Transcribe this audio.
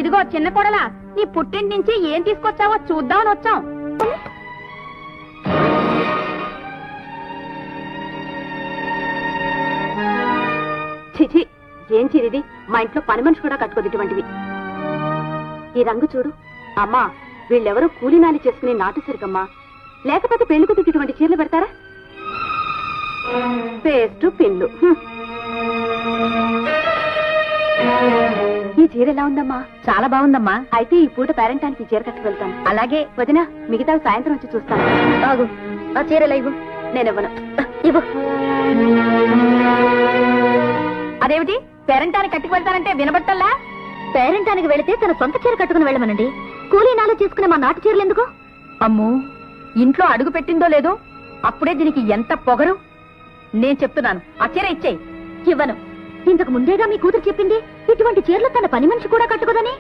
ఇదిగో చిన్న కోడలా, నీ పుట్టింటి నుంచి ఏం తీసుకొచ్చావో చూద్దామని వచ్చాం. చిచి, ఏం చిరిది? మా ఇంట్లో పని మనిషి కూడా కట్టుకోదు ఇటువంటివి. ఈ రంగు చూడు. అమ్మా, వీళ్ళెవరో కూలీనాలి చేసుకునే నాటు సరికమ్మా, లేకపోతే పెళ్లికూతురికి ఇటువంటి చీరలు పెడతారా? పేస్టు పిన్లు. ఈ చీర ఎలా ఉందమ్మా? చాలా బాగుందమ్మా. అయితే ఈ పూట పేరెంటానికి ఈ చీర కట్టుకు వెళ్తాను. అలాగే వదినా, మిగతా సాయంత్రం వచ్చి చూస్తాను. బాగు, ఆ చీరలా ఇవ్వు. నేనివ్వను. ఇవ్వు. అదేమిటి, పేరెంటానికి కట్టుకు వెళ్తానంటే వినబట్టల్లా? పేరెంటానికి వెళితే తన సొంత చీర కట్టుకుని వెళ్ళమనండి. కూలీనాలు చేసుకునే మా నాటు చీరలు ఎందుకు? అమ్మో, ఇంట్లో అడుగు పెట్టిందో లేదో అప్పుడే దీనికి ఎంత పొగరు. నేను చెప్తున్నాను, ఆ చీర ఇచ్చేయి. ఇవ్వను. ఇంతకు ముందేగా మీ కూతురు చెప్పింది ఇటువంటి చీరలు తన పని మనిషి కూడా కట్టుకోదని.